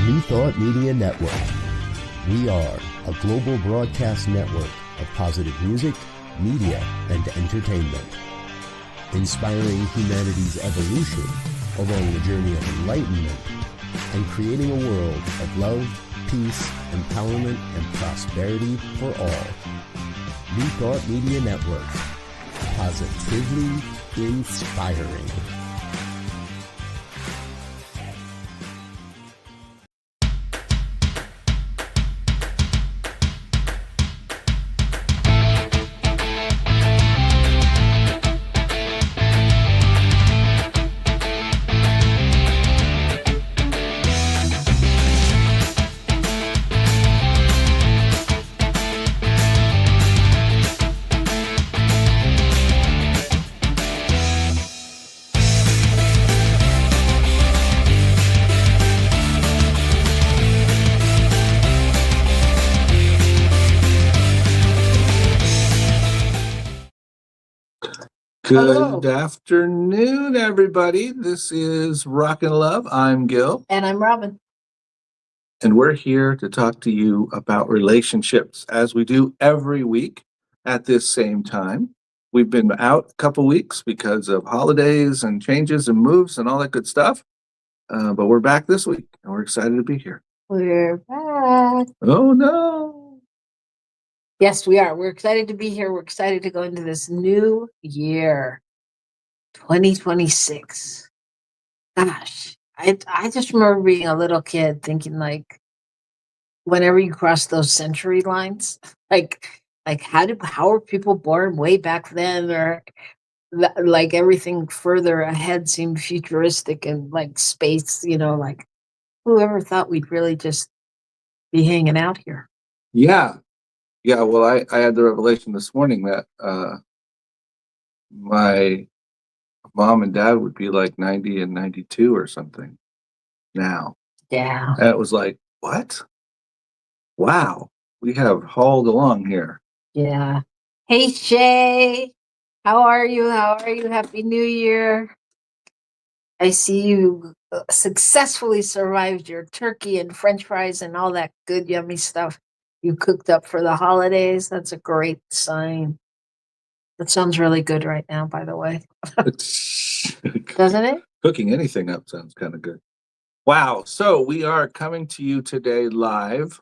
New Thought Media Network. We are a global broadcast network of positive music, media, and entertainment, inspiring humanity's evolution along the journey of enlightenment and creating a world of love, peace, empowerment, and prosperity for all. New Thought Media Network. Positively inspiring. Good afternoon, everybody. This is Rockin the Love. I'm Gil. And I'm Robyn. And we're here to talk to you about relationships, as we do every week at this same time. We've been out a couple weeks because of holidays and changes and moves and all that good stuff. But we're back this week, and we're excited to be here. We're back. Oh, no. Yes, we are. We're excited to be here. We're excited to go into this new year, 2026. Gosh, I just remember being a little kid thinking, like, whenever you cross those century lines, like how are people born way back then, or like everything further ahead seemed futuristic and like space, like whoever thought we'd really just be hanging out here? Yeah, well, I had the revelation this morning that my mom and dad would be like 90 and 92 or something now. Yeah. And it was like, what? Wow, we have hauled along here. Yeah. Hey, Shay. How are you? Happy New Year. I see you successfully survived your turkey and French fries and all that good, yummy stuff you cooked up for the holidays. That's a great sign. That sounds really good right now, by the way. Doesn't it? Cooking anything up sounds kind of good. Wow. So we are coming to you today live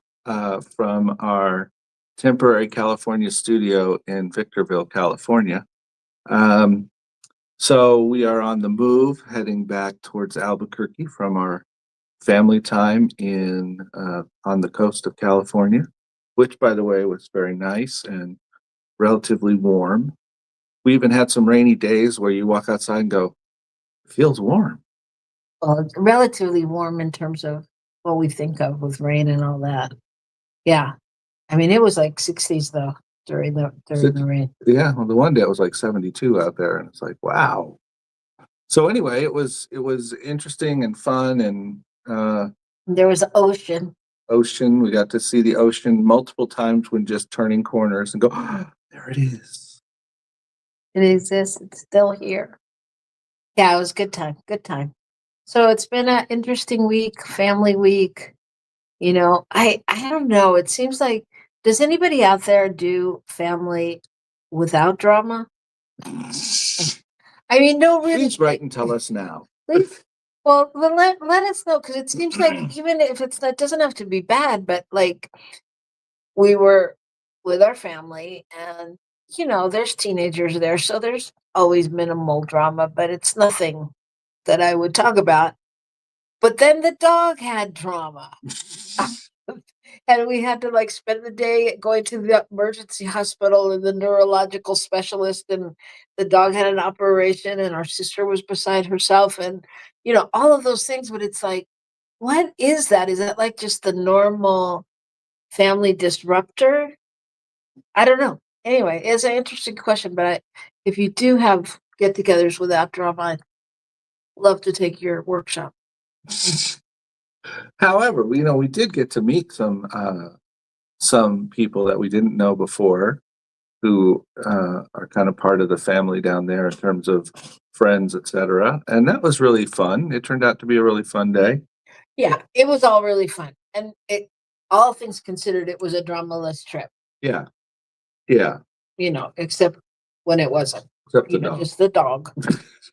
from our temporary California studio in Victorville, California. So we are on the move, heading back towards Albuquerque from our family time on the coast of California, which, by the way, was very nice and relatively warm. We even had some rainy days where you walk outside and go, it feels warm. Well, it's relatively warm in terms of what we think of with rain and all that. Yeah. I mean, it was like 60s, though, during the rain. Yeah, well, the one day it was like 72 out there, and it's like, wow. So anyway, it was interesting and fun, and there was ocean. We got to see the ocean multiple times when just turning corners and go, oh, there it is. It exists. It's still here. Yeah, it was a good time. Good time. So it's been an interesting week, family week. I don't know. It seems like, does anybody out there do family without drama? I mean, no, really. Please write and tell us now. Please. Well, let us know, because it seems like even if it doesn't have to be bad, but like we were with our family and, there's teenagers there. So there's always minimal drama, but it's nothing that I would talk about. But then the dog had drama. And we had to like spend the day going to the emergency hospital and the neurological specialist, and the dog had an operation and our sister was beside herself, and all of those things. But it's like, what is that? Is that like just the normal family disruptor? I don't know. Anyway, it's an interesting question, but if you do have get-togethers without drama, I'd love to take your workshop. However, we did get to meet some people that we didn't know before, who are kind of part of the family down there in terms of friends, etc. And that was really fun. It turned out to be a really fun day. Yeah, it was all really fun. And all things considered, it was a dramaless trip, Yeah. Yeah. except when it wasn't, Except the dog. just the dog.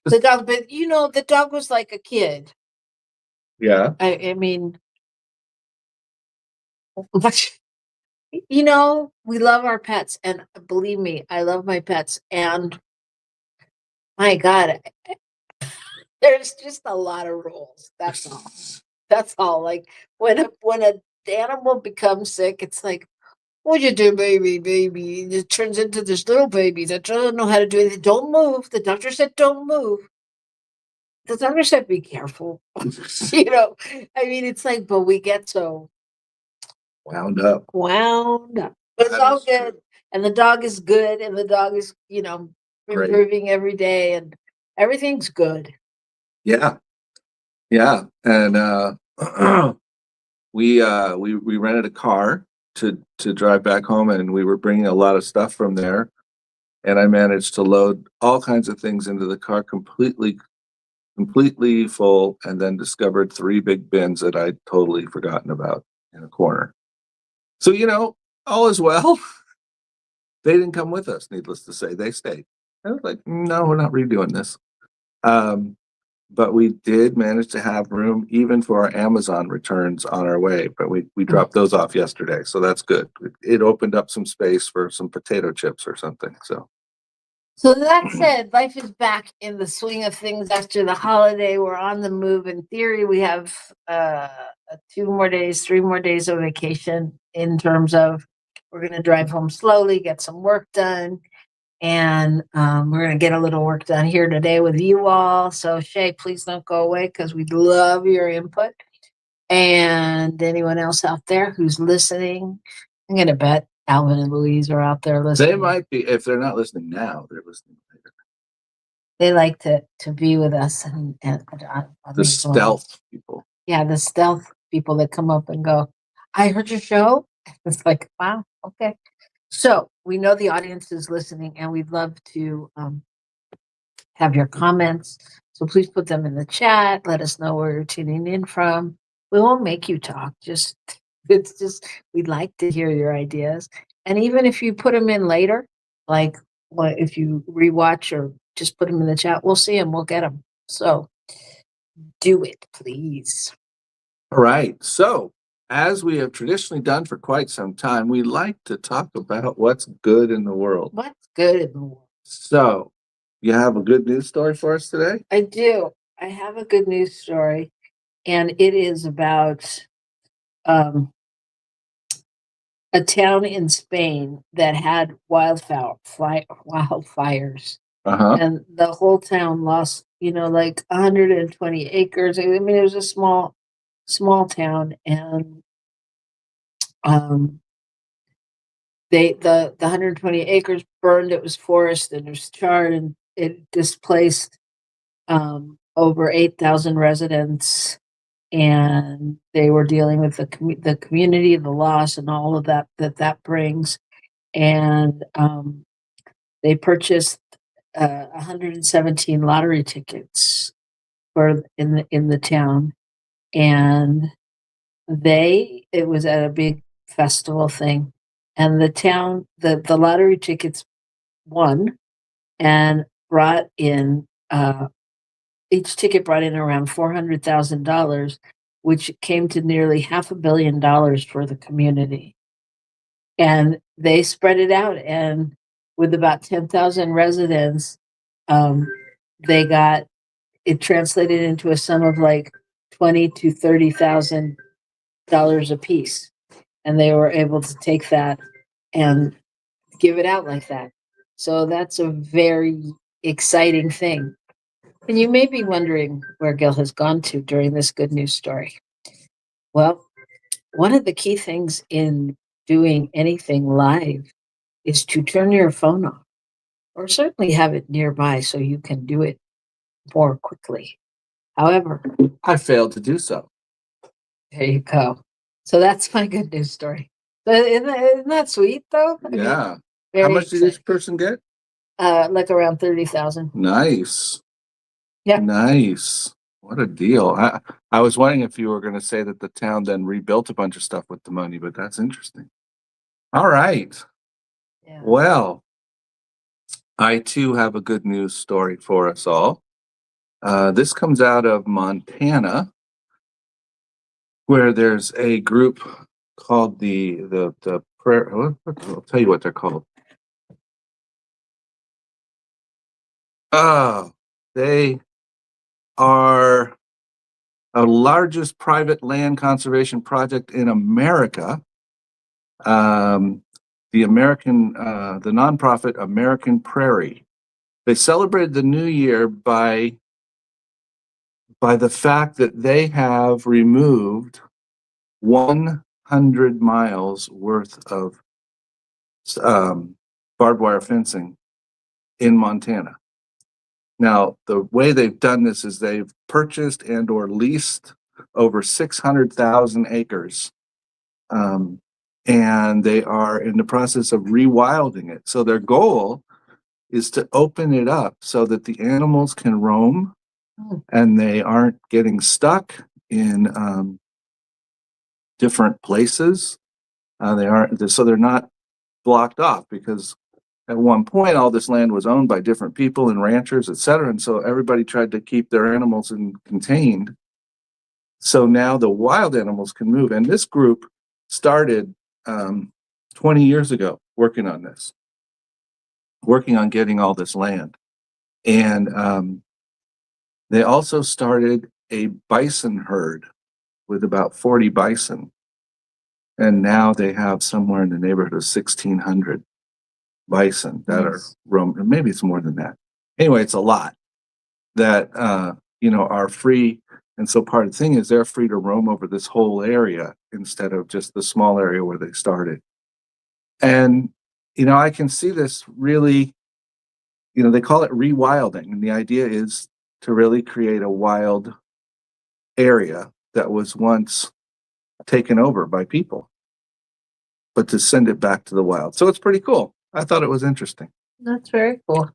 The dog, but the dog was like a kid. Yeah. I mean, but we love our pets, and believe me, I love my pets, and my God, there's just a lot of rules. That's all. That's all. Like when a animal becomes sick, it's like, what you do, baby? And it turns into this little baby that doesn't know how to do anything. Don't move. The doctor said don't move. The doctor said be careful. I mean, it's like, but we get so Wound up. wound up. But it's That all is good. true. And the dog is good, and the dog is, Great. improving every day, and everything's good. Yeah. Yeah. And we rented a car to drive back home, and we were bringing a lot of stuff from there. And I managed to load all kinds of things into the car completely full, and then discovered 3 big bins that I'd totally forgotten about in a corner. So, all is well. They didn't come with us, needless to say. They stayed. I was like, no, we're not redoing this. But we did manage to have room even for our Amazon returns on our way, but we dropped those off yesterday, so that's good. It opened up some space for some potato chips or something. So that said, life is back in the swing of things after the holiday. We're on the move. In theory, we have 3 more days of vacation, in terms of we're going to drive home slowly, get some work done. And we're going to get a little work done here today with you all. So Shay, please don't go away, because we'd love your input. And anyone else out there who's listening, I'm going to bet Alvin and Louise are out there listening. they might be, if they're not listening now, they're listening later. They like to be with us, and The stealth people. Yeah, the stealth people that come up and go, I heard your show. It's like, wow, okay. So we know the audience is listening, and we'd love to have your comments. So please put them in the chat. Let us know where you're tuning in from. We won't make you talk. It's just, we'd like to hear your ideas. And even if you put them in later, like if you rewatch or just put them in the chat, we'll see them. We'll get them. So do it, please. All right. So, as we have traditionally done for quite some time, we like to talk about what's good in the world. What's good in the world? So, you have a good news story for us today? I do. I have a good news story, and it is about a town in Spain that had wildfires, and the whole town lost, like 120 acres. I mean, it was a small town, and the 120 acres burned. It was forest, and it was charred, and it displaced over 8,000 residents, and they were dealing with the community, the loss, and all of that brings. And they purchased 117 lottery tickets in the town, and it was at a big festival thing, and the town, the lottery tickets won, and brought in each ticket brought in around $400,000, which came to nearly $500 million for the community. And they spread it out, and with about 10,000 residents, they got it translated into a sum of like $20,000 to $30,000 a piece, and they were able to take that and give it out like that. So that's a very exciting thing. And you may be wondering where Gil has gone to during this good news story. Well, one of the key things in doing anything live is to turn your phone off, or certainly have it nearby so you can do it more quickly. However, I failed to do so. there you go. So that's my good news story. Isn't that sweet, though? Yeah. Very How much did this exciting. person get? Like around 30,000. Nice. Yeah. Nice. What a deal. I was wondering if you were going to say that the town then rebuilt a bunch of stuff with the money, but that's interesting. All right. Yeah. Well, I too have a good news story for us all. This comes out of Montana, where there's a group called the prayer. I'll tell you what they're called. They are a largest private land conservation project in America. The nonprofit American Prairie. They celebrated the new year by the fact that they have removed 100 miles worth of barbed wire fencing in Montana. Now, the way they've done this is they've purchased and or leased over 600,000 acres. And they are in the process of rewilding it. So their goal is to open it up so that the animals can roam and they aren't getting stuck in different places. They're not blocked off, because at one point all this land was owned by different people and ranchers, etc. And so everybody tried to keep their animals contained. So now the wild animals can move. And this group started 20 years ago working on this, working on getting all this land. And they also started a bison herd with about 40 bison. And now they have somewhere in the neighborhood of 1,600 bison that are roaming. Maybe it's more than that. Anyway, it's a lot that, are free. And so part of the thing is they're free to roam over this whole area instead of just the small area where they started. And, I can see this really, they call it rewilding. And the idea is to really create a wild area that was once taken over by people, but to send it back to the wild. So it's pretty cool. I thought it was interesting. That's very cool.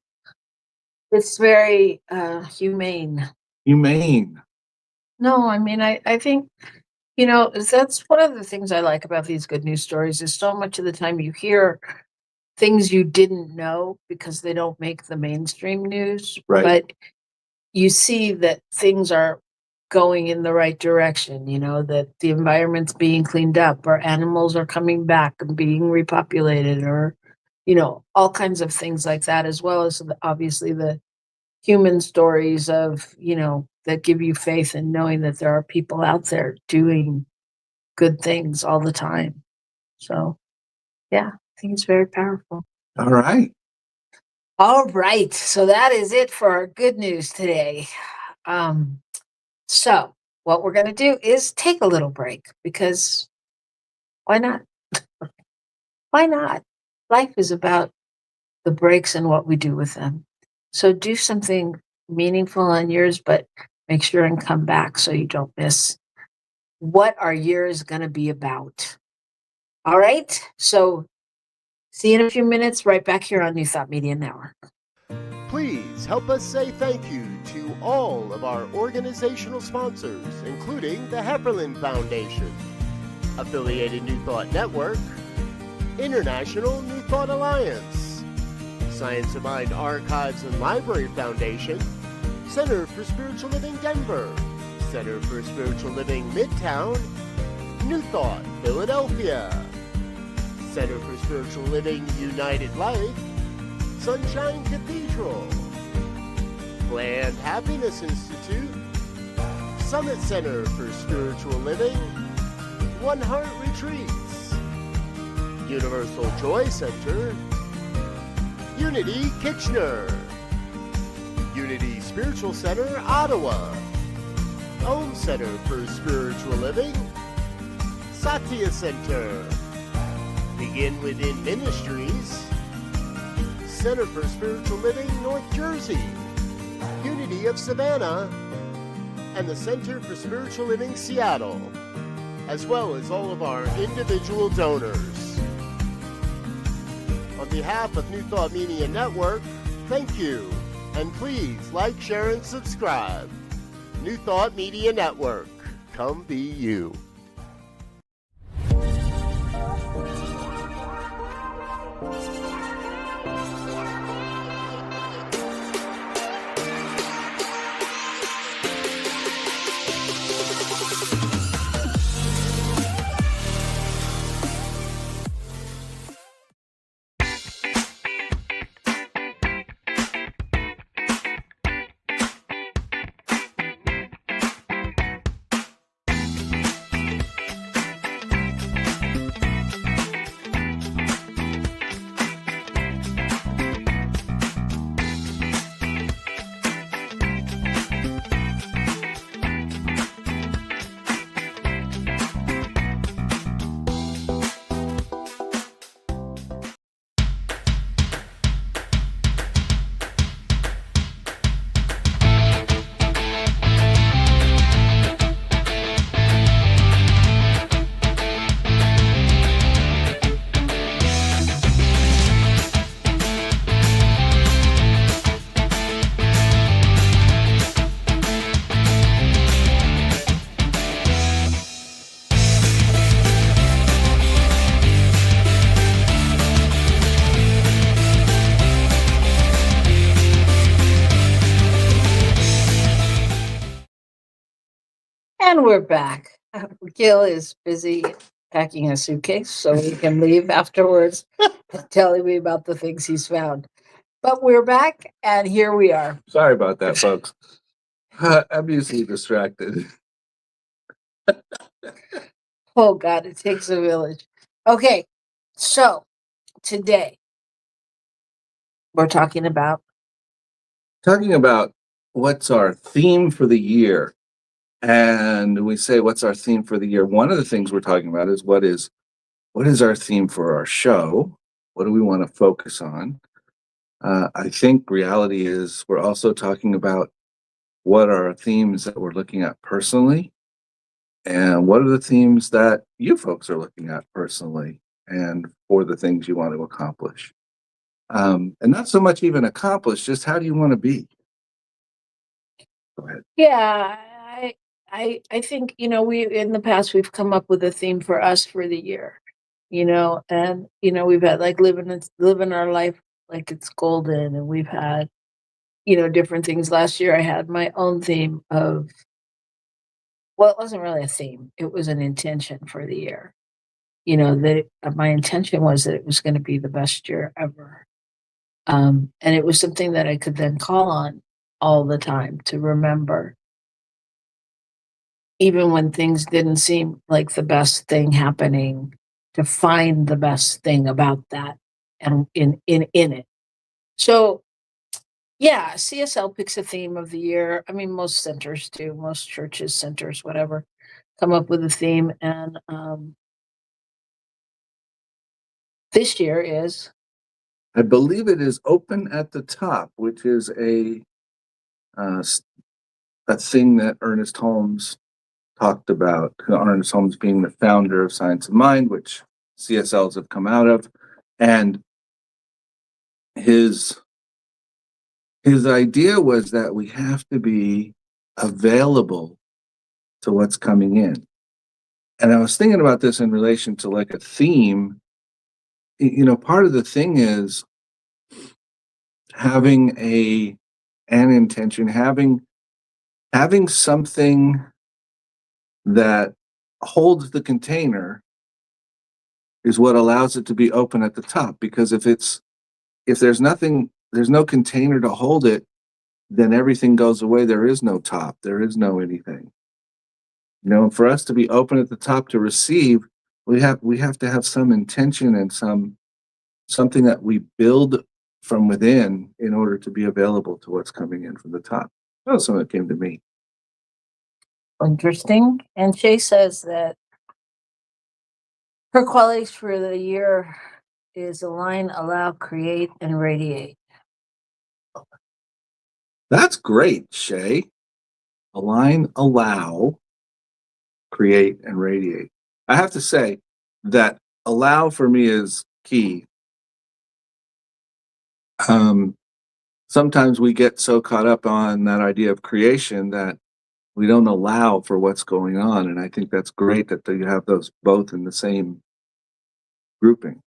It's very humane. Humane. No, I mean, I think, that's one of the things I like about these good news stories is so much of the time you hear things you didn't know because they don't make the mainstream news. Right. But you see that things are going in the right direction, that the environment's being cleaned up, or animals are coming back and being repopulated, or, all kinds of things like that, as well as obviously the human stories of, that give you faith in knowing that there are people out there doing good things all the time. So, yeah, I think it's very powerful. All right. All right. So that is it for our good news today. So what we're going to do is take a little break, because why not? Why not? Life is about the breaks and what we do with them. So do something meaningful on yours, but make sure and come back so you don't miss what our year is going to be about. All right. So see you in a few minutes, right back here on New Thought Media Network. Please help us say thank you to all of our organizational sponsors, including the Hefferland Foundation, Affiliated New Thought Network, International New Thought Alliance, Science of Mind Archives and Library Foundation, Center for Spiritual Living Denver, Center for Spiritual Living Midtown, New Thought Philadelphia, Center for Spiritual Living United Life, Sunshine Cathedral, Planned Happiness Institute, Summit Center for Spiritual Living, One Heart Retreats, Universal Joy Center, Unity Kitchener, Unity Spiritual Center Ottawa, Home Center for Spiritual Living, Satya Center, Begin Within Ministries, Center for Spiritual Living North Jersey, Unity of Savannah, and the Center for Spiritual Living Seattle, as well as all of our individual donors. On behalf of New Thought Media Network, thank you, and please like, share, and subscribe. New Thought Media Network. Come be you. And we're back. Gil is busy packing a suitcase so he can leave afterwards, telling me about the things he's found. But we're back, and here we are. Sorry about that, folks. I'm usually distracted. Oh, God, it takes a village. Okay, so today we're talking about What's our theme for the year. And we say, what's our theme for the year? One of the things we're talking about is what is our theme for our show? What do we want to focus on? I think reality is we're also talking about what are our themes that we're looking at personally, and what are the themes that you folks are looking at personally and for the things you want to accomplish. And not so much even accomplish, just how do you want to be? Go ahead. Yeah, I think, we in the past we've come up with a theme for us for the year, and we've had like living our life like it's golden, and we've had, different things. Last year I had my own theme of, well, it wasn't really a theme, it was an intention for the year. That my intention was that it was going to be the best year ever. And it was something that I could then call on all the time to remember, even when things didn't seem like the best thing happening, to find the best thing about that and in it. So yeah, CSL picks a theme of the year. I mean, most centers do, most churches, centers, whatever, come up with a theme. And this year is, I believe it is Open at the Top, which is a thing that Ernest Holmes talked about. Ernest Holmes being the founder of Science of Mind, which CSLs have come out of, and his idea was that we have to be available to what's coming in. And I was thinking about this in relation to like a theme. Part of the thing is having an intention, having something that holds the container is what allows it to be open at the top. Because if there's no container to hold it, then everything goes away. There is no top. There is no anything. For us to be open at the top to receive, we have to have some intention and something that we build from within in order to be available to what's coming in from the top. That was something that came to me. interesting. And Shay says that her qualities for the year is align, allow, create, and radiate. That's great, Shay. Align, allow, create, and radiate. I have to say that allow for me is key. Sometimes we get so caught up on that idea of creation that We don't allow for what's going on. And I think that's great that you have those both in the same grouping.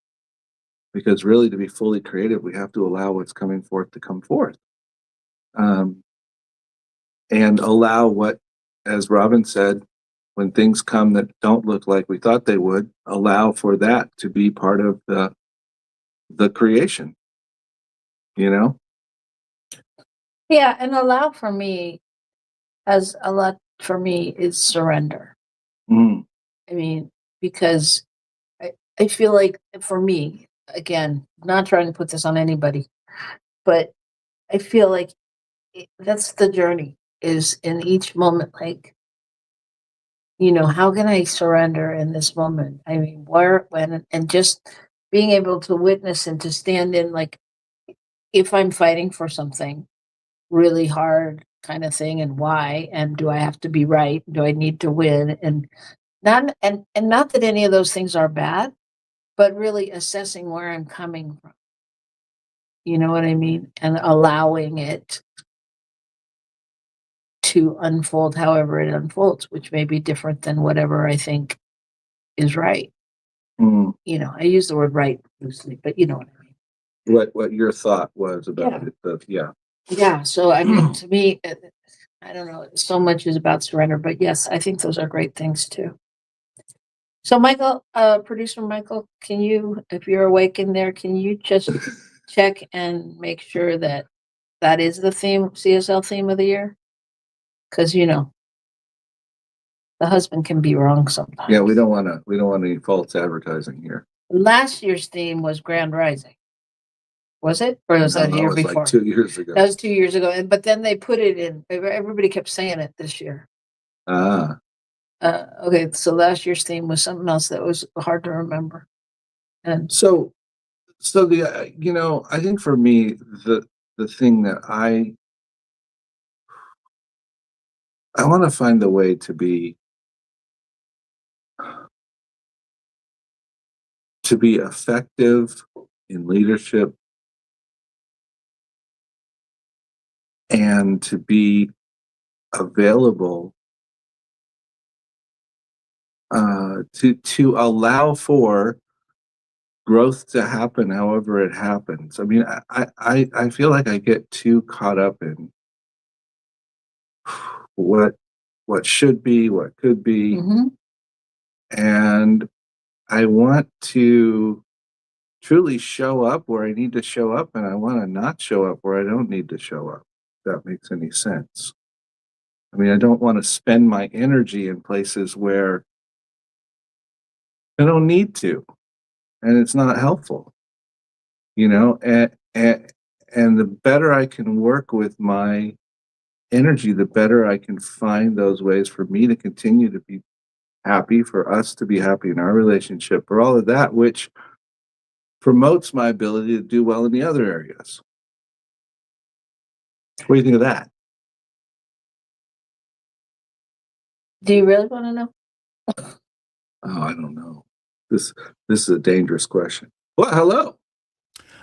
Because really, to be fully creative, we have to allow what's coming forth to come forth. And allow what, as Robyn said, when things come that don't look like we thought they would, allow for that to be part of the creation, you know? Yeah, and allow for me, as a lot for me is surrender. Mm. I mean, because I feel like for me, again, not trying to put this on anybody, but I feel like that's the journey, is in each moment, like, how can I surrender in this moment? I mean, where, when, and just being able to witness and to stand in, like, if I'm fighting for something really hard kind of thing, and why, and do I have to be right? Do I need to win? And not that any of those things are bad, but really assessing where I'm coming from. You know what I mean? And allowing it to unfold however it unfolds, which may be different than whatever I think is right. Mm. I use the word right loosely, but you know what I mean. What your thought was about it. Yeah. Yeah. So, I mean, to me, I don't know, so much is about surrender, but yes, I think those are great things too. So, Michael, producer Michael, can you, if you're awake in there, can you just check and make sure that is the theme, CSL theme of the year? Because, the husband can be wrong sometimes. Yeah, we don't want any false advertising here. Last year's theme was Grand Rising. Was it? Or was that the year before? Like 2 years ago. That was 2 years ago. But then they put it in, everybody kept saying it this year. Ah. Okay, so last year's theme was something else that was hard to remember. And so the I think for me, the thing that I want to find the way to be effective in leadership and to be available to allow for growth to happen however it happens. I mean, I feel like I get too caught up in what should be, what could be, and I want to truly show up where I need to show up, and I want to not show up where I don't need to show up. If that makes any sense. I mean, I don't want to spend my energy in places where I don't need to, and it's not helpful. And the better I can work with my energy, the better I can find those ways for me to continue to be happy, for us to be happy in our relationship, for all of that, which promotes my ability to do well in the other areas. What do you think of that? do you really want to know? Oh, I don't know. This is a dangerous question. Well, hello.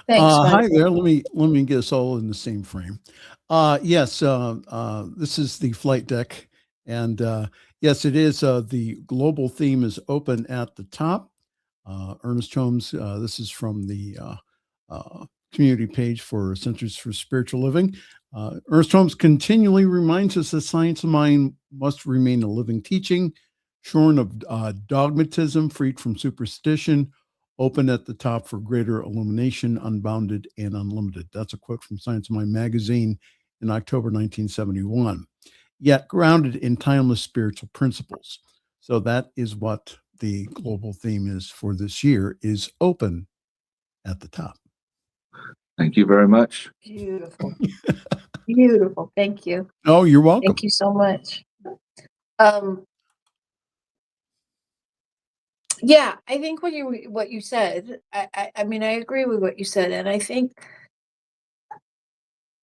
Thanks, Hi Michael. there. Let me get us all in the same frame. Yes, this is the flight deck, and yes, it is. The global theme is open at the top. Ernest Holmes. This is from the community page for Centers for Spiritual Living. Ernest Holmes continually reminds us that science of mind must remain a living teaching, shorn of dogmatism, freed from superstition, open at the top for greater illumination, unbounded and unlimited. That's a quote from Science of Mind magazine in October 1971, yet grounded in timeless spiritual principles. So that is what the global theme is for this year, is open at the top. Thank you very much. Beautiful. Beautiful. Thank you. Oh, you're welcome. Thank you so much. Yeah, I think what you said, I mean, I agree with what you said. And I think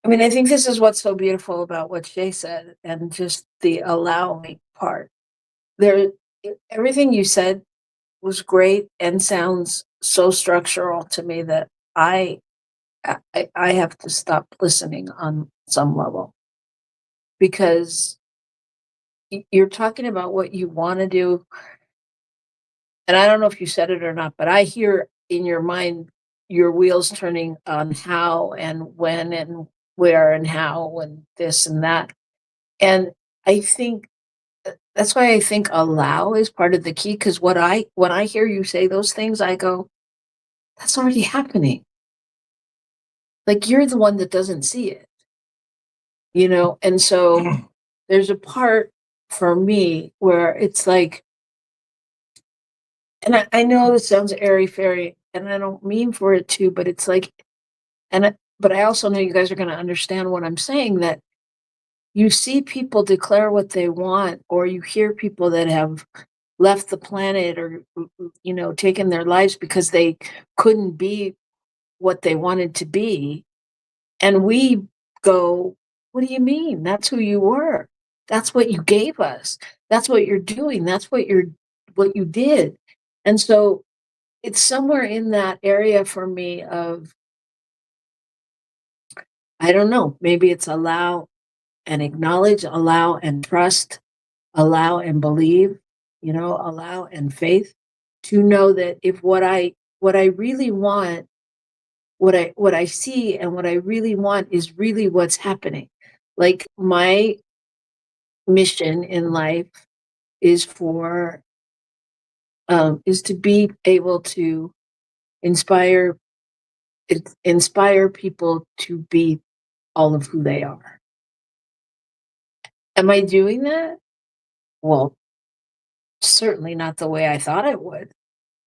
this is what's so beautiful about what Shay said, and just the allowing part. Everything you said was great and sounds so structural to me that I have to stop listening on some level, because you're talking about what you want to do. And I don't know if you said it or not, but I hear in your mind your wheels turning on how and when and where and how and this and that. And I think that's why I think allow is part of the key. Because when I hear you say those things, I go, that's already happening. Like you're the one that doesn't see it, And so there's a part for me where it's like, and I know this sounds airy fairy, and I don't mean for it to, but it's like, but I also know you guys are going to understand what I'm saying, that you see people declare what they want, or you hear people that have left the planet or, taken their lives because they couldn't be what they wanted to be. And we go, what do you mean? That's who you were. That's what you gave us. That's what you're doing. That's what you did. And so it's somewhere in that area for me of, I don't know, maybe it's allow and acknowledge, allow and trust, allow and believe, allow and faith, to know that if what I really want, what I see and what I really want is really what's happening. Like my mission in life is is to be able to inspire people to be all of who they are. Am I doing that? Well, certainly not the way I thought I would.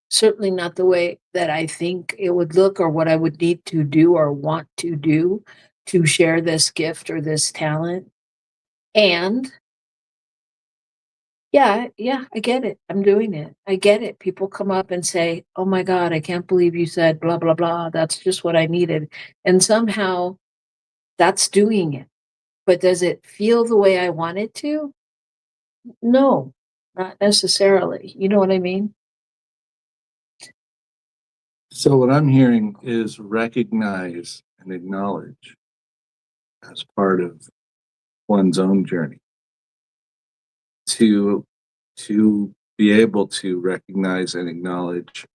Certainly not the way that I think it would look, or what I would need to do or want to do to share this gift or this talent. And yeah, I get it. I'm doing it. I get it. People come up and say, oh my God, I can't believe you said blah, blah, blah. That's just what I needed. And somehow that's doing it. But does it feel the way I want it to? No, not necessarily. You know what I mean? So what I'm hearing is recognize and acknowledge as part of one's own journey, to be able to recognize and acknowledge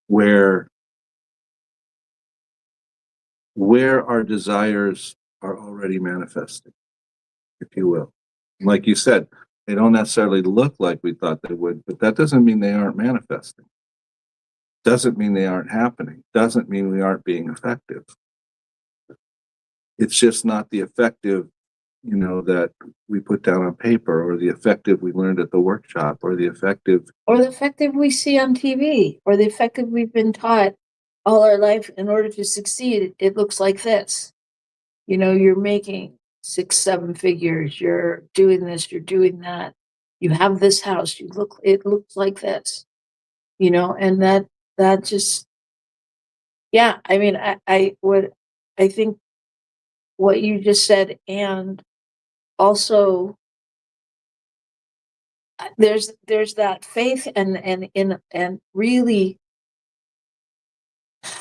where our desires are already manifesting, if you will. Like you said, they don't necessarily look like we thought they would, but that doesn't mean they aren't manifesting. Doesn't mean they aren't happening. Doesn't mean we aren't being effective. It's just not the effective, that we put down on paper, or the effective we learned at the workshop, or the effective. Or the effective we see on TV, or the effective we've been taught all our life. In order to succeed, it looks like this. You're making 6, 7 figures, you're doing this, you're doing that. You have this house, it looks like this, and that just, yeah, I mean, I think what you just said, and also there's that faith and really,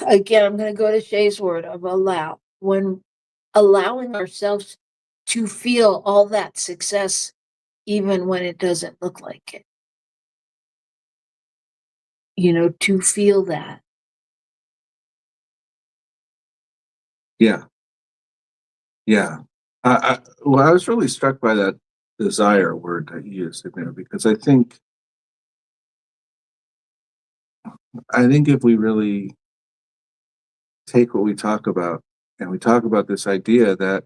again, I'm going to go to Shay's word of allow, when allowing ourselves to feel all that success, even when it doesn't look like it, to feel that. Yeah. I was really struck by that desire word that you used in there, because I think if we really take what we talk about, and we talk about this idea that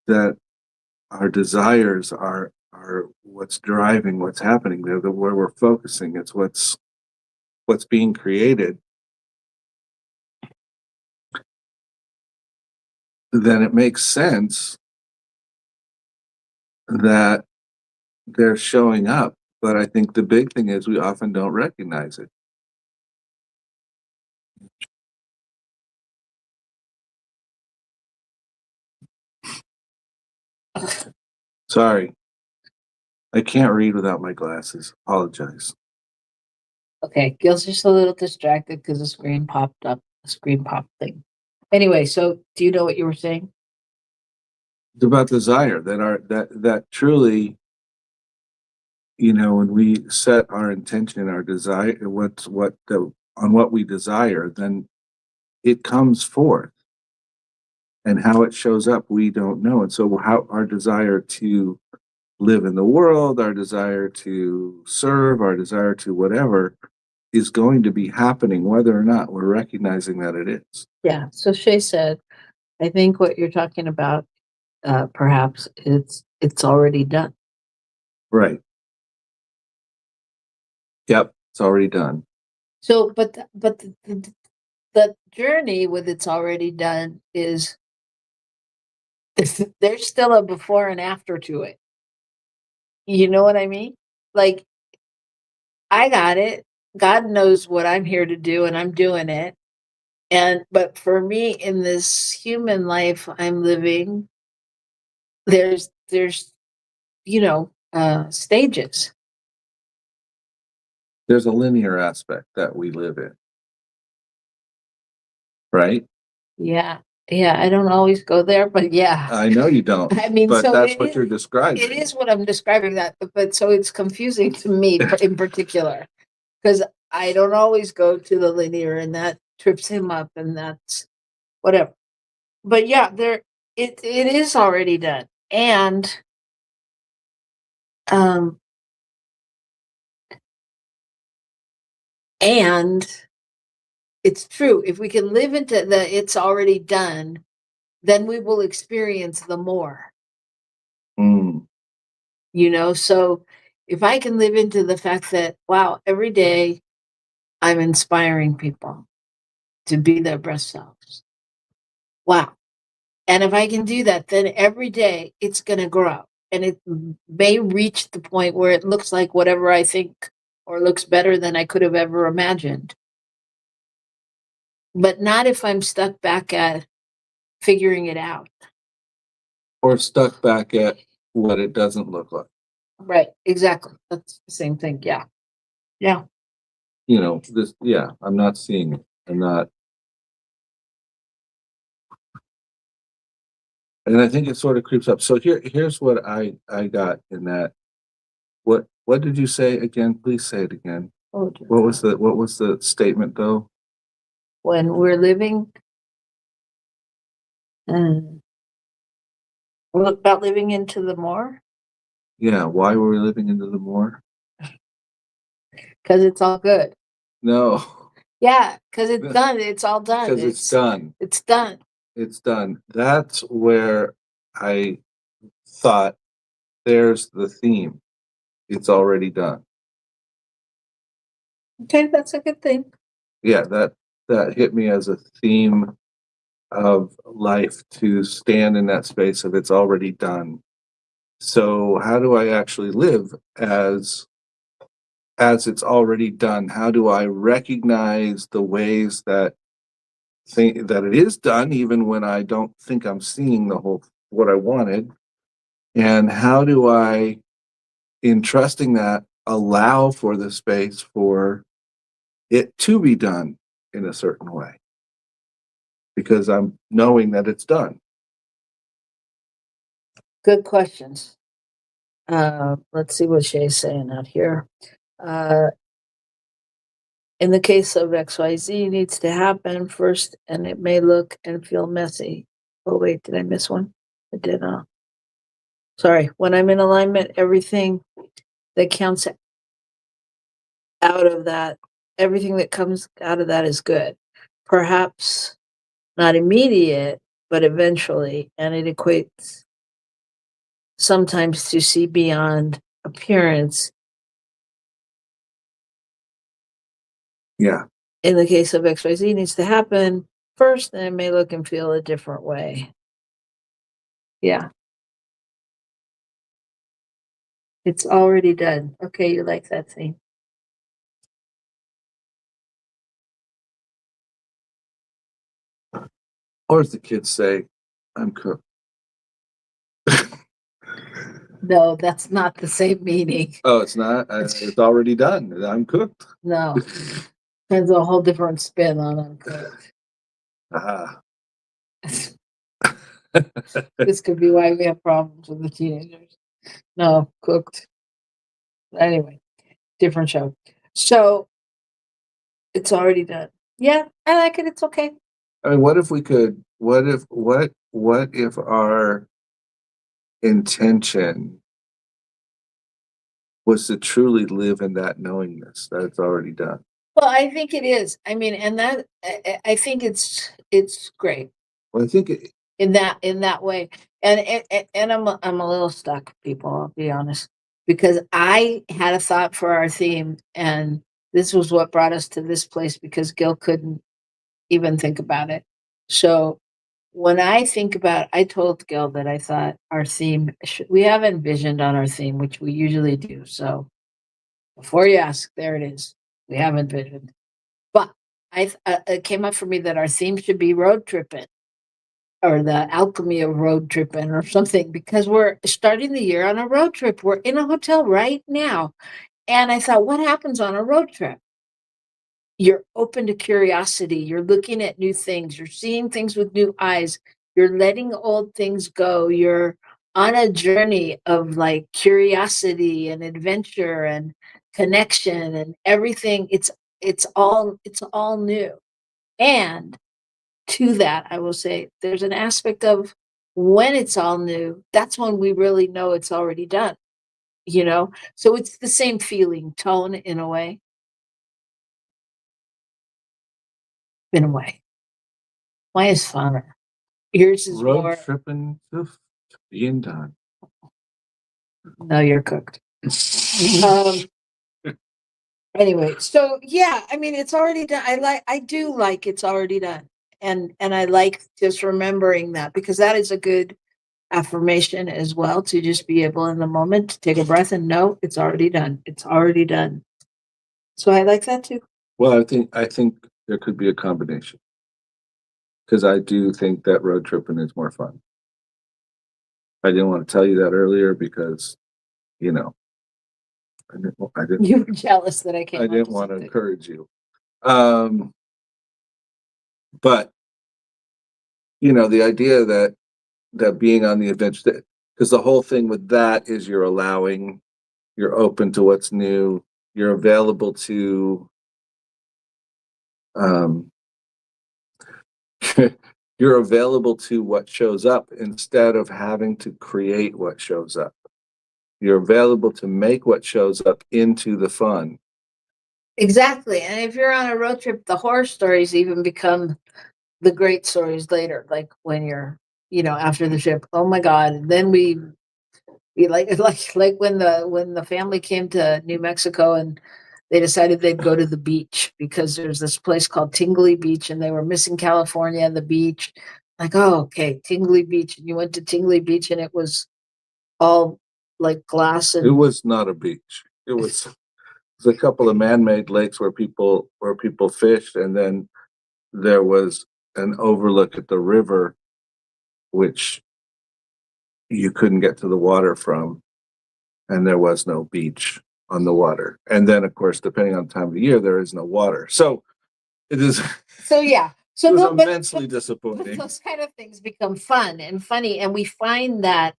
that our desires are what's driving what's happening, they're where we're focusing, it's what's being created, then it makes sense that they're showing up. But I think the big thing is we often don't recognize it. Sorry, I can't read without my glasses. Apologize. Okay, Gil's just a little distracted because the screen popped up, the screen pop thing. Anyway, so do you know what you were saying? It's about desire that truly, when we set our intention, our desire, on what we desire, then it comes forth. And how it shows up, we don't know. And so how our desire to live in the world, our desire to serve, our desire to whatever is going to be happening, whether or not we're recognizing that it is. Yeah. So Shay said, I think what you're talking about, perhaps it's already done. Right. Yep. It's already done. So, but the journey with it's already done is there's still a before and after to it. You know what I mean? Like, I got it. God knows what I'm here to do, and I'm doing it. But for me, in this human life I'm living, there's stages. There's a linear aspect that we live in. Right? Yeah. Yeah. I don't always go there, but yeah. I know you don't. I mean, but so that's what you're describing. It is what I'm describing, that, but so it's confusing to me in particular, because I don't always go to the linear, and that trips him up, and that's whatever. But yeah, it is already done. And it's true. If we can live into the it's already done, then we will experience the more. Mm. So if I can live into the fact that, wow, every day I'm inspiring people to be their best selves. Wow. And if I can do that, then every day it's going to grow. And it may reach the point where it looks like whatever I think, or looks better than I could have ever imagined. But not if I'm stuck back at figuring it out. Or stuck back at what it doesn't look like. Right. Exactly. That's the same thing. Yeah. Yeah. I'm not seeing it. I'm not. And I think it sort of creeps up. So here's what I got in that. What did you say again? Please say it again. Oh, what was the statement though? When we're living, about living into the more? Yeah, why were we living into the more? Because it's all good. No. Yeah, because it's done. It's all done. Because it's done. It's done. It's done. That's where I thought there's the theme. It's already done. Okay, that's a good thing. Yeah, that hit me as a theme of life, to stand in that space of it's already done. So how do I actually live as it's already done? How do I recognize the ways that it is done, even when I don't think I'm seeing what I wanted? And how do I, in trusting that, allow for the space for it to be done in a certain way? Because I'm knowing that it's done. Good questions. Let's see what Shay's saying out here. In the case of XYZ, needs to happen first, and it may look and feel messy. Oh, wait, did I miss one? I did. Sorry. When I'm in alignment, everything that counts out of that, everything that comes out of that is good. Perhaps not immediate, but eventually. And it equates sometimes to see beyond appearance. Yeah. In the case of XYZ, needs to happen first, and it may look and feel a different way. Yeah. It's already done. Okay, you like that thing. Or as the kids say, I'm cooked. No, that's not the same meaning. Oh, it's not? It's already done. I'm cooked. No. There's a whole different spin on uncooked. Ah. This could be why we have problems with the teenagers. No, cooked. Anyway, different show. So it's already done. Yeah, I like it. It's okay. I mean, what if we could, what if our intention was to truly live in that knowingness that it's already done? Well, I think it is. I mean, and that I think it's great Well, I think in that way. And I'm a little stuck, people. I'll be honest, because I had a thought for our theme, and this was what brought us to this place because Gil couldn't even think about it. So when I think about, I told Gil that I thought our theme we have envisioned on our theme, which we usually do. So before you ask, there it is. We have envisioned. But it came up for me that our theme should be road tripping or the alchemy of road tripping or something because we're starting the year on a road trip. We're in a hotel right now. And I thought, what happens on a road trip? You're open to curiosity. You're looking at new things. You're seeing things with new eyes. You're letting old things go. You're on a journey of like curiosity and adventure and connection and everything. It's all new. And to that, I will say there's an aspect of when it's all new, that's when we really know it's already done, you know? So it's the same feeling, tone in a way. In a way. Mine is funner. Yours is road more, tripping to being done. no, you're cooked. Um, anyway, so yeah, I mean, it's already done. I do like it's already done. And I like just remembering that because that is a good affirmation as well to just be able in the moment to take a breath and know it's already done. It's already done. So I like that too. Well, I think there could be a combination because I do think that road tripping is more fun. I didn't want to tell you that earlier because, you know, I didn't, You were jealous that I came. I didn't want to encourage you. But you know, the idea that being on the adventure, because the whole thing with that is you're open to what's new, you're available to, you're available to what shows up instead of having to create what shows up. You're available to make what shows up into the fun. Exactly. And if you're on a road trip, the horror stories even become the great stories later, like when you're, after the trip, oh my God. And then we like when the family came to New Mexico and they decided they'd go to the beach because there's this place called Tingley Beach and they were missing California and the beach. Like, oh, okay, Tingley Beach. And you went to Tingley Beach and it was all like glass and It was not a beach. It was a couple of man-made lakes where people fished, and then there was an overlook at the river, which you couldn't get to the water from, and there was no beach on the water. And then, of course, depending on the time of the year, there is no water. So it is. So yeah. So it was no, immensely but disappointing. those kind of things become fun and funny, and we find that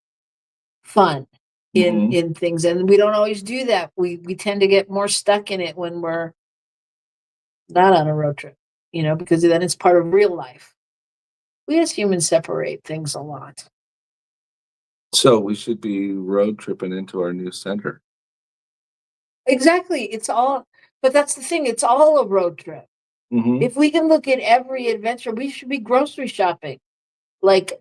fun in things, and we don't always do that. We tend to get more stuck in it when we're not on a road trip, because then it's part of real life. We as humans separate things a lot. So we should be road tripping into our new center. Exactly. But that's the thing. It's all a road trip. If we can look at every adventure, we should be grocery shopping like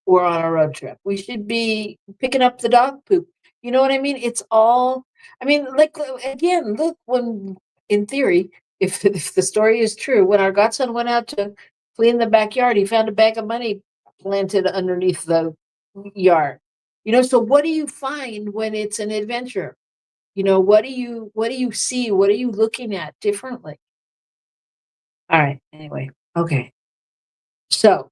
we're on a road trip. We should be picking up the dog poop. You know what I mean? It's all, like, again, look, when, in theory, if the story is true, when our godson went out to clean the backyard, he found a bag of money planted underneath the yard. So what do you find when it's an adventure? What do you see? What are you looking at differently? All right. Anyway. Okay. So,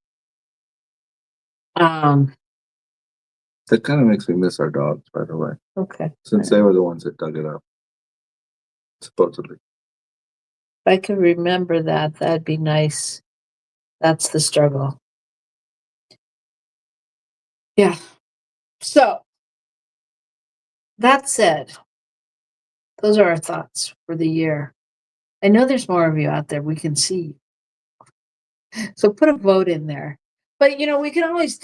that kind of makes me miss our dogs, by the way. Okay. Since they were the ones that dug it up, supposedly. If I could remember that, that'd be nice. That's the struggle. Yeah. So that said, those are our thoughts for the year. I know there's more of you out there. We can see. So put a vote in there. But we can always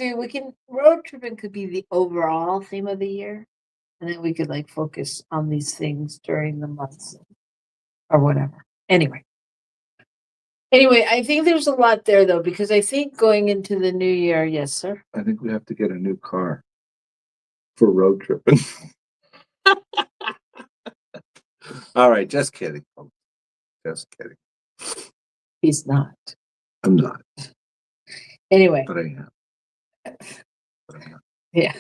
road tripping could be the overall theme of the year. And then we could like focus on these things during the months or whatever. Anyway, I think there's a lot there though, because I think going into the new year, yes, sir. I think we have to get a new car for road tripping. All right, just kidding. Folks. Just kidding. He's not. I'm not, Anyway, but I am. But I'm not. yeah.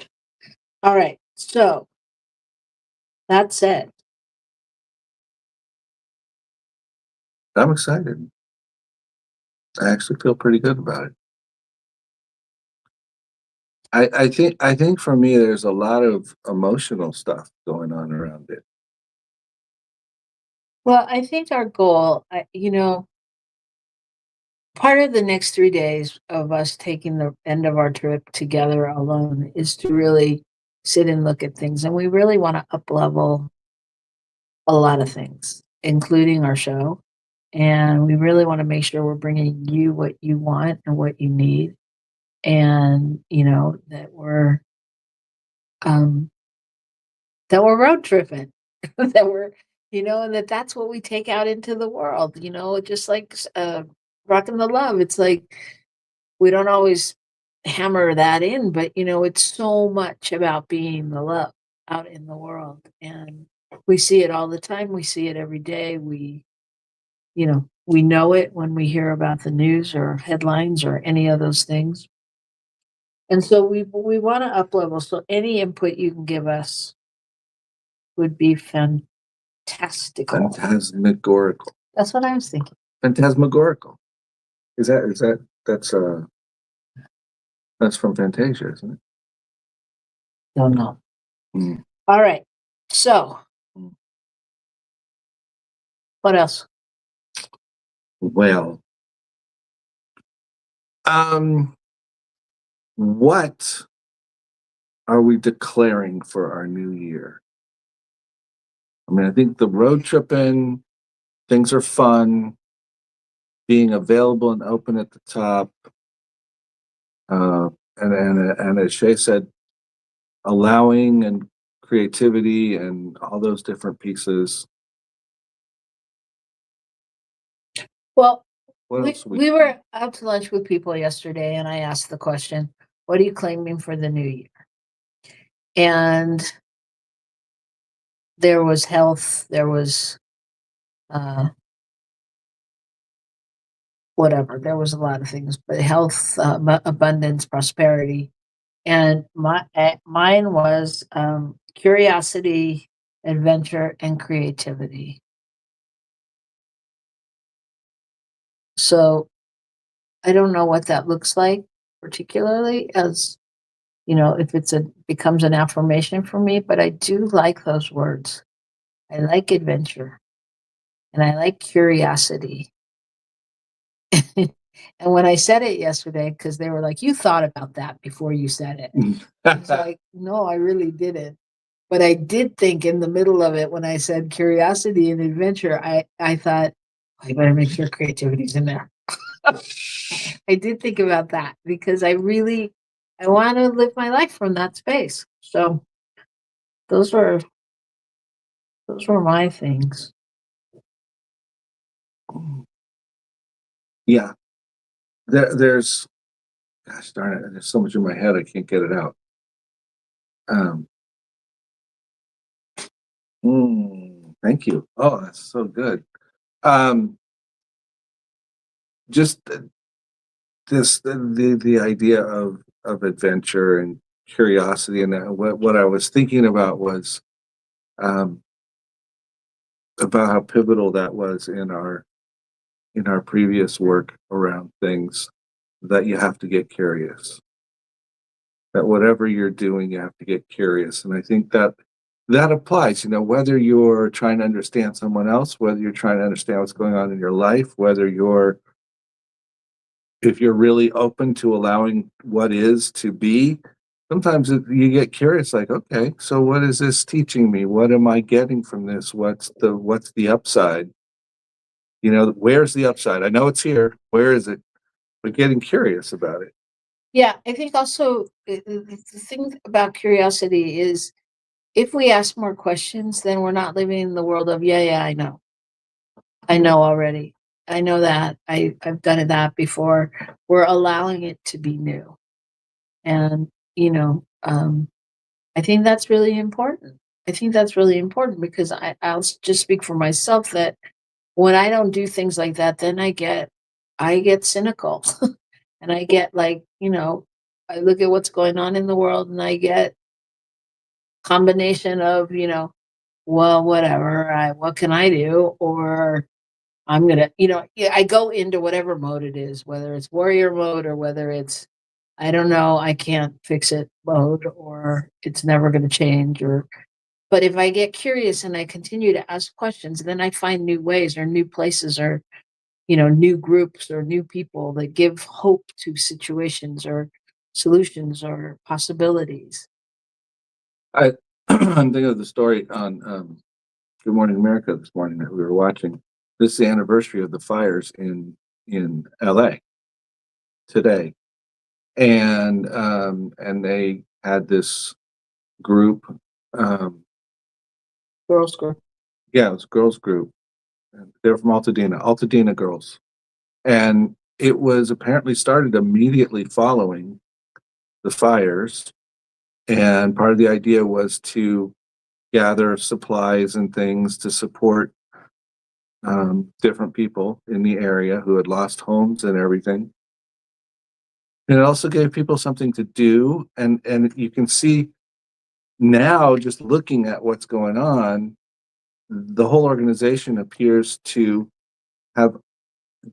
All right. So that said, I'm excited. I actually feel pretty good about it. I think for me, there's a lot of emotional stuff going on around it. well, I think our goal, part of the next 3 days of us taking the end of our trip together alone is to really sit and look at things. And we really want to up level a lot of things, including our show. And we really want to make sure we're bringing you what you want and what you need. And, that um, we're road tripping, that we're, and that's what we take out into the world, just like Rockin the Love. It's like we don't always hammer that in, but it's so much about being the love out in the world. And we see it all the time. We see it every day. We know it when we hear about the news or headlines or any of those things. And so we want to up level. So any input you can give us would be fantastical. Phantasmagorical. That's what I was thinking. Phantasmagorical. That's from Fantasia, isn't it? Don't know. Mm. All right. So what else? Well, what are we declaring for our new year? I mean, I think the road tripping, things are fun, being available and open at the top. And as Shay said, allowing and creativity and all those different pieces. Well, What else we were out to lunch with people yesterday, and I asked the question, what are you claiming for the new year? And there was health, there was whatever, there was a lot of things, but health, abundance, prosperity. And mine was curiosity, adventure, and creativity. So I don't know what that looks like particularly, as if becomes an affirmation for me, but I do like those words. I like adventure and I like curiosity. And when I said it yesterday, because they were like, you thought about that before you said it. I was like, no, I really didn't. But I did think in the middle of it, when I said curiosity and adventure, I thought, I better make sure creativity's in there. I did think about that because I want to live my life from that space. So those were my things. Yeah. There's, gosh darn it, there's so much in my head I can't get it out. Thank you. Oh, that's so good. Just the idea of adventure and curiosity, and what I was thinking about was about how pivotal that was in our previous work around things, that you have to get curious, that whatever you're doing you have to get curious. And I think that applies, whether you're trying to understand someone else, whether you're trying to understand what's going on in your life, if you're really open to allowing what is to be, sometimes you get curious, like, okay, so what is this teaching me? What am I getting from this? What's the upside? Where's the upside? I know it's here. Where is it? But getting curious about it. Yeah, I think also the thing about curiosity is if we ask more questions, then we're not living in the world of, yeah, I know. I know already. I know that. I've done that before. We're allowing it to be new. And, I think that's really important. I think that's really important because I'll just speak for myself that when I don't do things like that, then I get cynical. And I get like, I look at what's going on in the world and I get combination of, well, whatever, what can I do? Or I'm gonna, yeah, I go into whatever mode it is, whether it's warrior mode or whether it's, I don't know, I can't fix it mode, or it's never gonna change, but if I get curious and I continue to ask questions, then I find new ways or new places or, new groups or new people that give hope to situations or solutions or possibilities. I I'm thinking of the story on Good Morning America this morning that we were watching. This is the anniversary of the fires in LA today. And they had this group, um Girls group. yeah, it was a girls group. They were from Altadena girls. And it was apparently started immediately following the fires. And part of the idea was to gather supplies and things to support different people in the area who had lost homes and everything. And it also gave people something to do. And you can see now, just looking at what's going on, the whole organization appears to have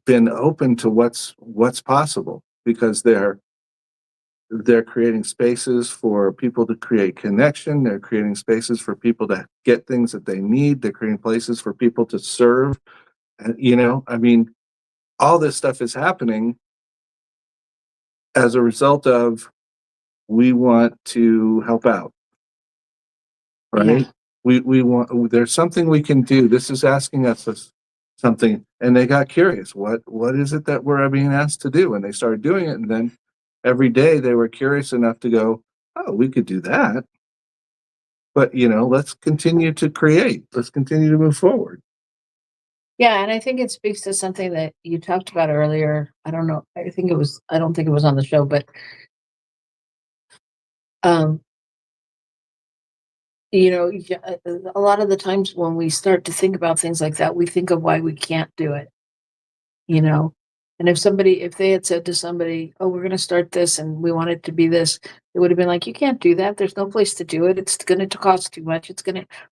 been open to what's possible, because they're creating spaces for people to create connection. They're creating spaces for people to get things that they need. They're creating places for people to serve. And, I mean, all this stuff is happening as a result of, we want to help out, right? Yeah. We want, there's something we can do. This is asking us something, and they got curious. What is it that we're being asked to do? And they started doing it, and then every day they were curious enough to go, oh, we could do that. But let's continue to create. Let's continue to move forward. Yeah, and I think it speaks to something that you talked about earlier. I don't know. I don't think it was on the show, but um, a lot of the times when we start to think about things like that, we think of why we can't do it, you know. And if they had said to somebody, "Oh, we're going to start this and we want it to be this," it would have been like, "You can't do that. There's no place to do it. It's going to cost too much.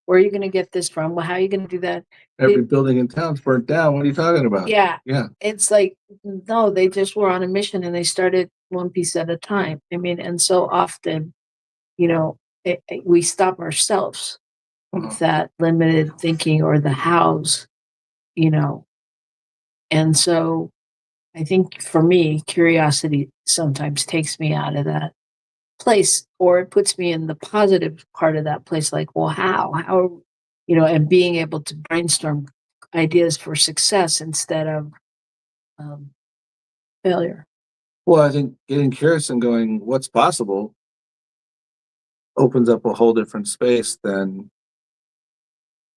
Where are you going to get this from? Well, how are you going to do that?" Every building in town's burnt down. What are you talking about? Yeah. Yeah. It's like, no, they just were on a mission and they started one piece at a time. I mean, and so often, we stop ourselves with that limited thinking or the hows, you know. And so I think for me, curiosity sometimes takes me out of that place, or it puts me in the positive part of that place. Like, well, how, and being able to brainstorm ideas for success instead of um, failure. Well, I think getting curious and going, what's possible, opens up a whole different space than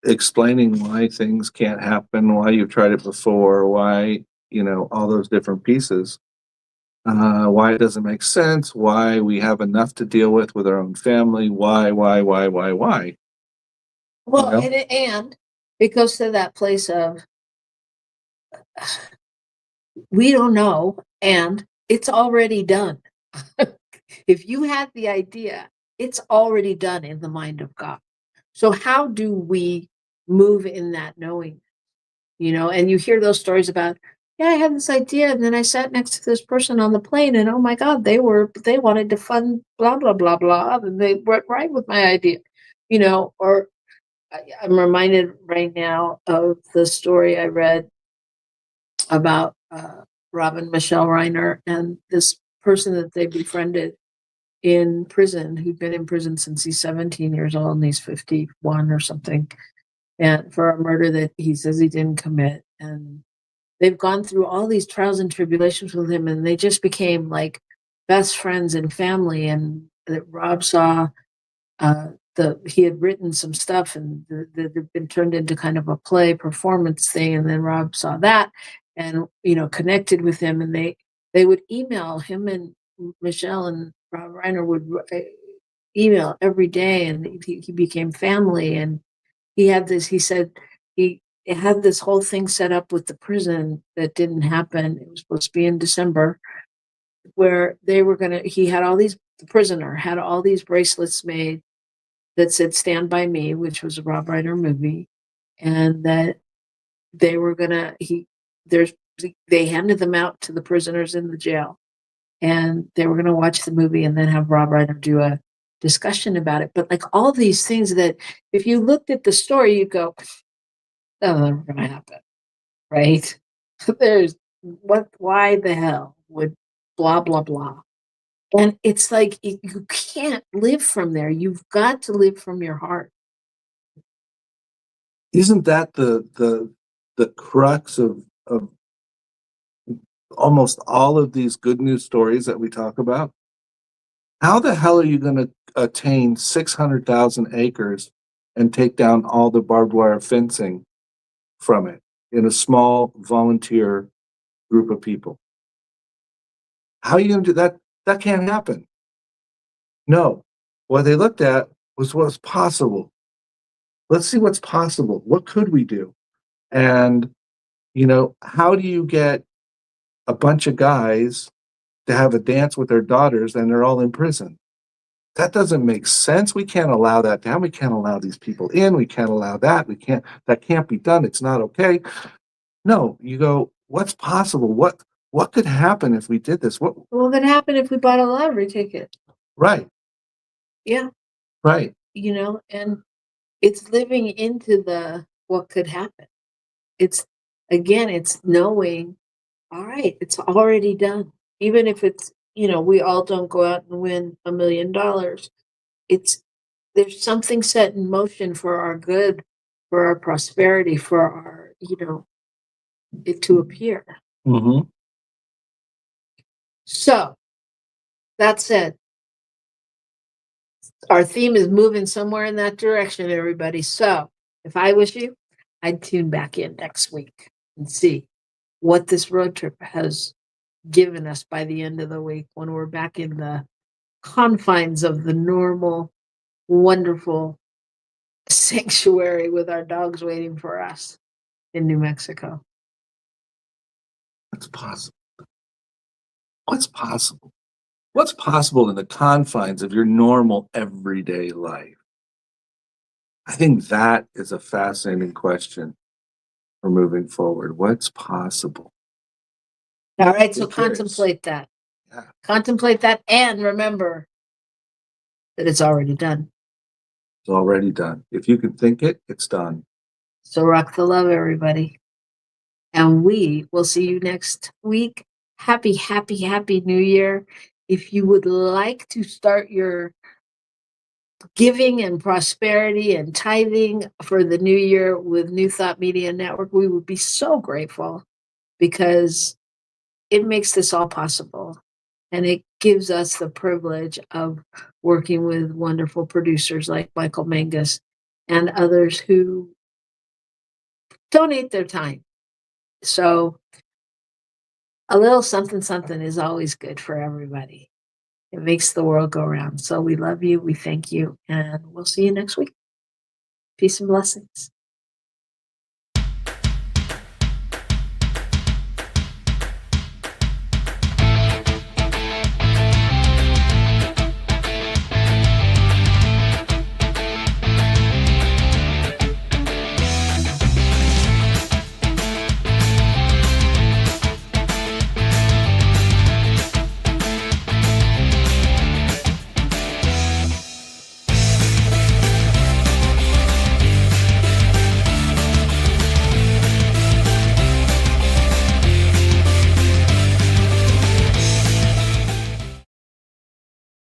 explaining why things can't happen, why you've tried it before, why, all those different pieces, why it doesn't make sense, why we have enough to deal with our own family, why. Well, know? and it goes to that place of we don't know, and it's already done. If you had the idea, it's already done in the mind of God. So how do we move in that knowing? And you hear those stories about, yeah, I had this idea, and then I sat next to this person on the plane, and oh my God, they wanted to fund blah blah blah blah, and they went right with my idea, or I'm reminded right now of the story I read about Robin Michelle Reiner and this person that they befriended in prison, who'd been in prison since he's 17 years old and he's 51 or something, and for a murder that he says he didn't commit. And they've gone through all these trials and tribulations with him, and they just became like best friends and family. And that Rob saw he had written some stuff, and that had been turned into kind of a play performance thing. And then Rob saw that, and connected with him, and they would email him, and Michelle and Rob Reiner would email every day, and he became family. And he had this. He said he had this whole thing set up with the prison that didn't happen. It was supposed to be in December, where they were gonna. The prisoner had all these bracelets made that said "Stand by Me," which was a Rob Reiner movie, and that they were gonna. They handed them out to the prisoners in the jail, and they were gonna watch the movie and then have Rob Reiner do a discussion about it. But like all these things that, if you looked at the story, you'd go, "That's never gonna happen," right? Why the hell would blah blah blah? And it's like you can't live from there. You've got to live from your heart. Isn't that the crux of almost all of these good news stories that we talk about? How the hell are you going to attain 600,000 acres and take down all the barbed wire fencing from it in a small volunteer group of people? How are you going to do that? That can't happen. No. What they looked at was what's possible. Let's see what's possible. What could we do? And, how do you get a bunch of guys to have a dance with their daughters and they're all in prison? That doesn't make sense. We can't allow that down. We can't allow these people in. We can't allow that. That can't be done. It's not okay. No, you go, what's possible? What could happen if we did this? What could happen if we bought a lottery ticket? Right. Yeah. Right. And it's living into what could happen. It's knowing, all right, it's already done. Even if it's, we all don't go out and win $1 million. There's something set in motion for our good, for our prosperity, for our, it to appear. Mm-hmm. So that said, our theme is moving somewhere in that direction, everybody. So if I was you, I'd tune back in next week and see what this road trip has given us by the end of the week, when we're back in the confines of the normal, wonderful sanctuary with our dogs waiting for us in New Mexico. What's possible? What's possible? What's possible in the confines of your normal everyday life? I think that is a fascinating question for moving forward. What's possible? All right, so contemplate that. Yeah. Contemplate that, and remember that it's already done. It's already done. If you can think it, it's done. So rock the love, everybody. And we will see you next week. Happy, happy, happy New Year. If you would like to start your giving and prosperity and tithing for the new year with New Thought Media Network, we would be so grateful, because it makes this all possible. And it gives us the privilege of working with wonderful producers like Michael Mangus and others who donate their time. So a little something, something is always good for everybody. It makes the world go round. So we love you. We thank you. And we'll see you next week. Peace and blessings.